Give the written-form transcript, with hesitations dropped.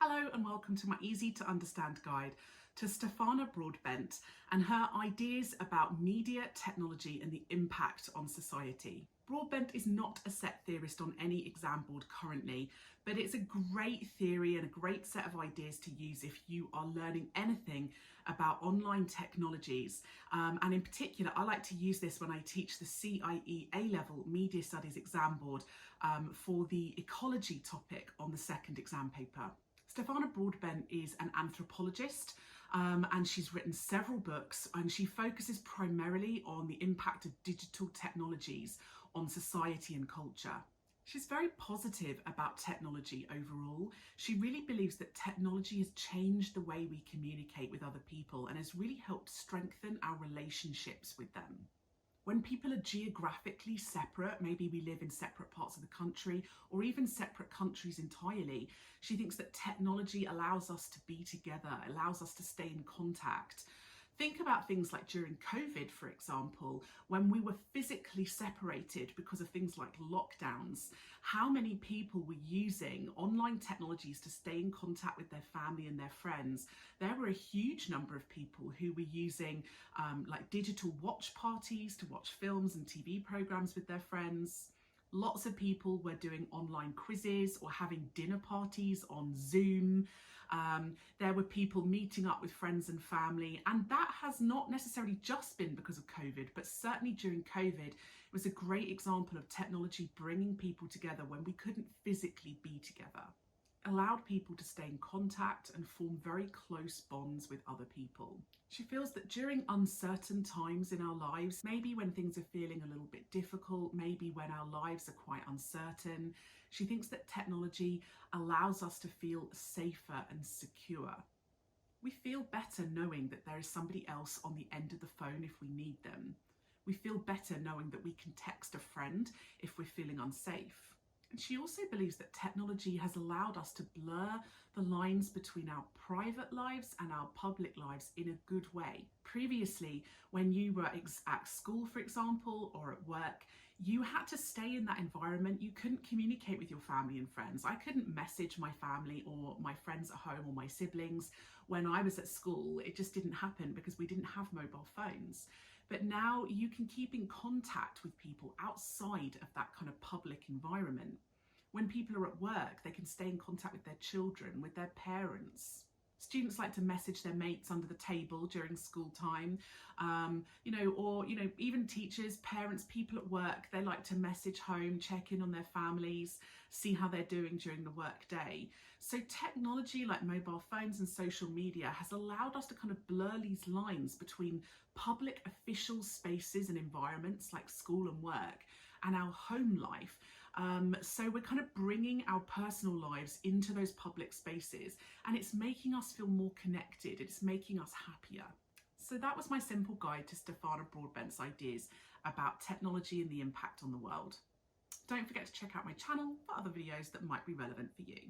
Hello and welcome to my easy to understand guide to Stefana Broadbent and her ideas about media, technology and the impact on society. Broadbent is not a set theorist on any exam board currently, but it's a great theory and a great set of ideas to use if you are learning anything about online technologies. And in particular, I like to use this when I teach the CIE A-level Media Studies exam board for the ecology topic on the second exam paper. Stefana Broadbent is an anthropologist and she's written several books, and she focuses primarily on the impact of digital technologies on society and culture. She's very positive about technology overall. She really believes that technology has changed the way we communicate with other people and has really helped strengthen our relationships with them. When people are geographically separate, maybe we live in separate parts of the country or even separate countries entirely, she thinks that technology allows us to be together, allows us to stay in contact. Think about things like during COVID, for example, when we were physically separated because of things like lockdowns. How many people were using online technologies to stay in contact with their family and their friends? There were a huge number of people who were using like digital watch parties to watch films and TV programs with their friends. Lots of people were doing online quizzes or having dinner parties on Zoom. There were people meeting up with friends and family, and that has not necessarily just been because of COVID, but certainly during COVID, it was a great example of technology bringing people together when we couldn't physically be together. Allowed people to stay in contact and form very close bonds with other people. She feels that during uncertain times in our lives, maybe when things are feeling a little bit difficult, maybe when our lives are quite uncertain, she thinks that technology allows us to feel safer and secure. We feel better knowing that there is somebody else on the end of the phone if we need them. We feel better knowing that we can text a friend if we're feeling unsafe. And she also believes that technology has allowed us to blur the lines between our private lives and our public lives in a good way. Previously, when you were at school, for example, or at work, you had to stay in that environment. You couldn't communicate with your family and friends. I couldn't message my family or my friends at home or my siblings when I was at school. It just didn't happen because we didn't have mobile phones. But now you can keep in contact with people outside of that kind of public environment. When people are at work, they can stay in contact with their children, with their parents. Students like to message their mates under the table during school time, or even teachers, parents, people at work, they like to message home, check in on their families, see how they're doing during the work day. So technology like mobile phones and social media has allowed us to kind of blur these lines between public official spaces and environments like school and work and our home life. So we're kind of bringing our personal lives into those public spaces, and it's making us feel more connected. It's making us happier. So that was my simple guide to Stefana Broadbent's ideas about technology and the impact on the world. Don't forget to check out my channel for other videos that might be relevant for you.